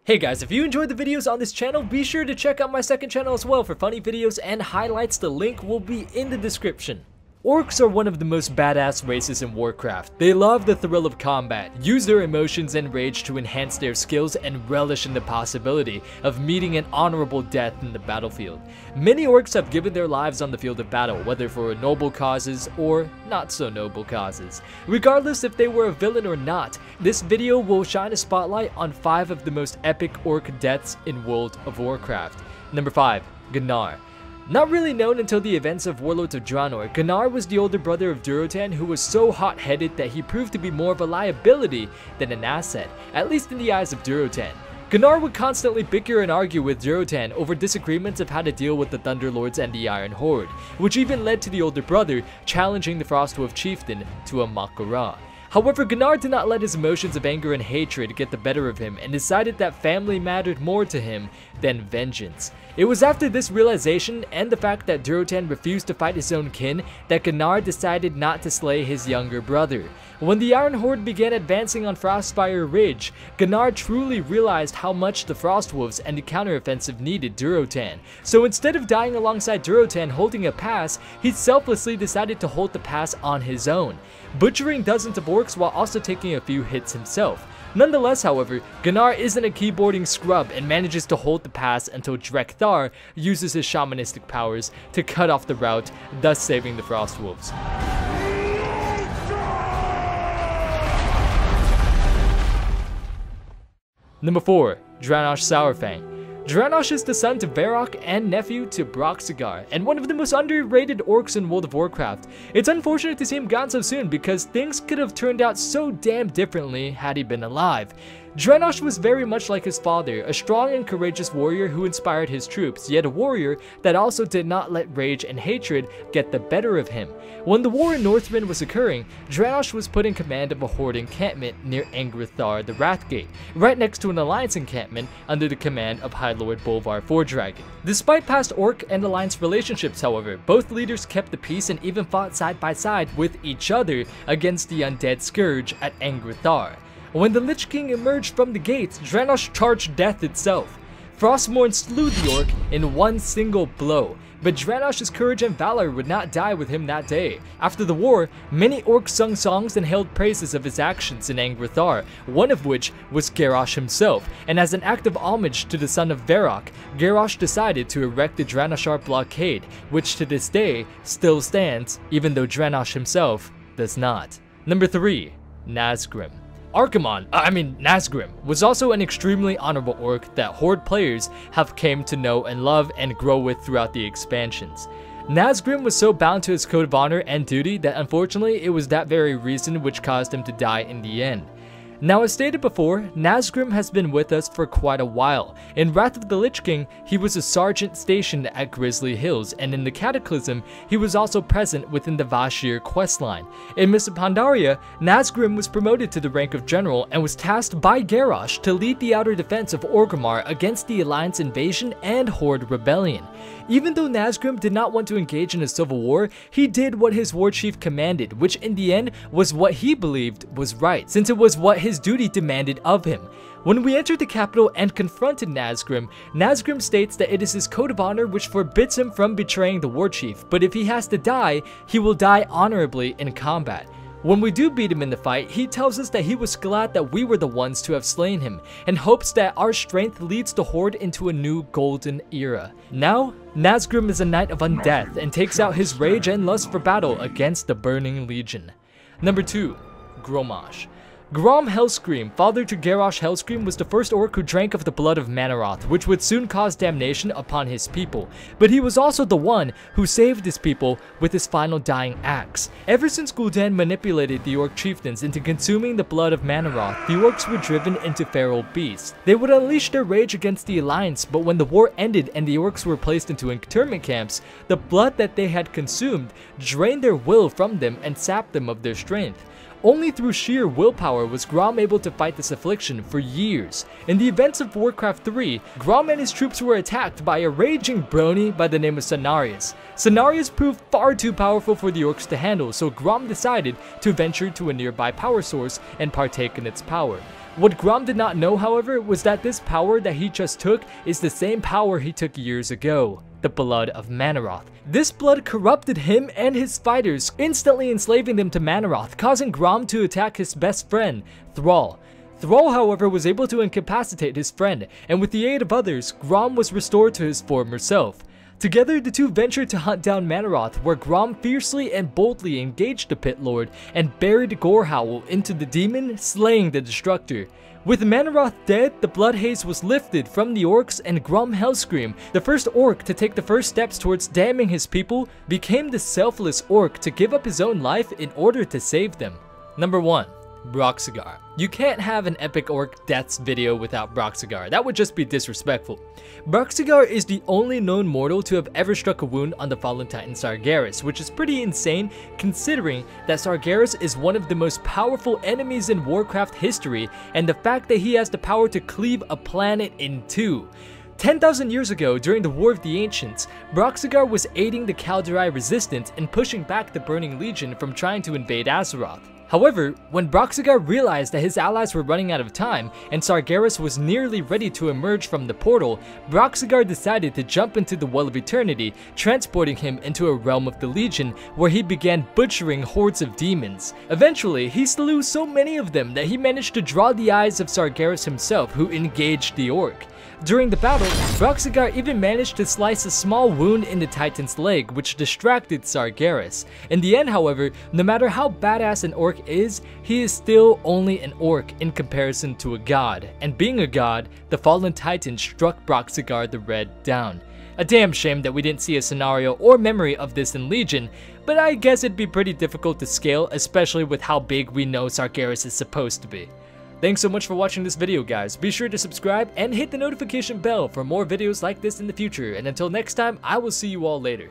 Hey guys, if you enjoyed the videos on this channel, be sure to check out my second channel as well for funny videos and highlights. The link will be in the description. Orcs are one of the most badass races in Warcraft. They love the thrill of combat, use their emotions and rage to enhance their skills, and relish in the possibility of meeting an honorable death in the battlefield. Many orcs have given their lives on the field of battle, whether for noble causes or not so noble causes. Regardless if they were a villain or not, this video will shine a spotlight on 5 of the most epic orc deaths in World of Warcraft. Number 5. Gnar. Not really known until the events of Warlords of Draenor, Gnar was the older brother of Durotan who was so hot-headed that he proved to be more of a liability than an asset, at least in the eyes of Durotan. Gnar would constantly bicker and argue with Durotan over disagreements of how to deal with the Thunderlords and the Iron Horde, which even led to the older brother challenging the Frostwolf chieftain to a Mak'gora. However, Gnar did not let his emotions of anger and hatred get the better of him and decided that family mattered more to him than vengeance. It was after this realization and the fact that Durotan refused to fight his own kin that Gnar decided not to slay his younger brother. When the Iron Horde began advancing on Frostfire Ridge, Gnar truly realized how much the Frostwolves and the counteroffensive needed Durotan. So instead of dying alongside Durotan holding a pass, he selflessly decided to hold the pass on his own, butchering dozens of orcs while also taking a few hits himself. Nonetheless, however, Gnar isn't a keyboarding scrub and manages to hold the pass until Drekthar uses his shamanistic powers to cut off the route, thus saving the Frostwolves. Number 4. Dranosh Saurfang. Dranosh is the son to Varrock and nephew to Broxigar, and one of the most underrated orcs in World of Warcraft. It's unfortunate to see him gone so soon because things could have turned out so damn differently had he been alive. Dranosh was very much like his father, a strong and courageous warrior who inspired his troops, yet a warrior that also did not let rage and hatred get the better of him. When the war in Northrend was occurring, Dranosh was put in command of a horde encampment near Angrithar the Wrathgate, right next to an alliance encampment under the command of High Lord Bolvar Fordragon. Despite past orc and alliance relationships, however, both leaders kept the peace and even fought side by side with each other against the undead scourge at Angrithar. When the Lich King emerged from the gates, Dranosh charged death itself. Frostmourne slew the orc in one single blow, but Dranosh's courage and valor would not die with him that day. After the war, many orcs sung songs and hailed praises of his actions in Angrithar, one of which was Garrosh himself, and as an act of homage to the son of Varrock, Garrosh decided to erect the Dranoshar blockade, which to this day still stands, even though Dranosh himself does not. Number 3. Nazgrim. Nazgrim was also an extremely honorable orc that Horde players have came to know and love and grow with throughout the expansions. Nazgrim was so bound to his code of honor and duty that unfortunately it was that very reason which caused him to die in the end. Now, as stated before, Nazgrim has been with us for quite a while. In Wrath of the Lich King, he was a sergeant stationed at Grizzly Hills, and in the Cataclysm, he was also present within the Vashj'ir questline. In Mists of Pandaria, Nazgrim was promoted to the rank of general and was tasked by Garrosh to lead the outer defense of Orgrimmar against the Alliance invasion and Horde rebellion. Even though Nazgrim did not want to engage in a civil war, he did what his war chief commanded, which in the end was what he believed was right, since it was what his duty demanded of him. When we entered the capital and confronted Nazgrim, Nazgrim states that it is his code of honor which forbids him from betraying the war chief, but if he has to die, he will die honorably in combat. When we do beat him in the fight, he tells us that he was glad that we were the ones to have slain him, and hopes that our strength leads the Horde into a new golden era. Now, Nazgrim is a knight of undeath and takes out his rage and lust for battle against the Burning Legion. Number 2. Grommash. Grommash Hellscream, father to Garrosh Hellscream, was the first orc who drank of the blood of Manaroth, which would soon cause damnation upon his people. But he was also the one who saved his people with his final dying axe. Ever since Gul'dan manipulated the orc chieftains into consuming the blood of Manaroth, the orcs were driven into feral beasts. They would unleash their rage against the Alliance, but when the war ended and the orcs were placed into internment camps, the blood that they had consumed drained their will from them and sapped them of their strength. Only through sheer willpower was Grom able to fight this affliction for years. In the events of Warcraft 3, Grom and his troops were attacked by a raging brony by the name of Cenarius. Cenarius proved far too powerful for the orcs to handle, so Grom decided to venture to a nearby power source and partake in its power. What Grom did not know, however, was that this power that he just took is the same power he took years ago, the blood of Manaroth. This blood corrupted him and his fighters, instantly enslaving them to Manaroth, causing Grom to attack his best friend, Thrall. Thrall, however, was able to incapacitate his friend, and with the aid of others, Grom was restored to his former self. Together, the two ventured to hunt down Manaroth, where Grom fiercely and boldly engaged the Pit Lord and buried Gorehowl into the demon, slaying the Destructor. With Manaroth dead, the blood haze was lifted from the orcs, and Grommash Hellscream, the first orc to take the first steps towards damning his people, became the selfless orc to give up his own life in order to save them. Number 1. Broxigar. You can't have an epic orc deaths video without Broxigar. That would just be disrespectful. Broxigar is the only known mortal to have ever struck a wound on the fallen titan Sargeras, which is pretty insane considering that Sargeras is one of the most powerful enemies in Warcraft history, and the fact that he has the power to cleave a planet in two. 10,000 years ago, during the War of the Ancients, Broxigar was aiding the Kaldrai resistance and pushing back the Burning Legion from trying to invade Azeroth. However, when Broxigar realized that his allies were running out of time and Sargeras was nearly ready to emerge from the portal, Broxigar decided to jump into the Well of Eternity, transporting him into a realm of the Legion where he began butchering hordes of demons. Eventually, he slew so many of them that he managed to draw the eyes of Sargeras himself, who engaged the orc. During the battle, Broxigar even managed to slice a small wound in the Titan's leg, which distracted Sargeras. In the end, however, no matter how badass an orc is, he is still only an orc in comparison to a god, and being a god, the fallen Titan struck Broxigar the Red down. A damn shame that we didn't see a scenario or memory of this in Legion, but I guess it'd be pretty difficult to scale, especially with how big we know Sargeras is supposed to be. Thanks so much for watching this video, guys. Be sure to subscribe and hit the notification bell for more videos like this in the future, and until next time, I will see you all later.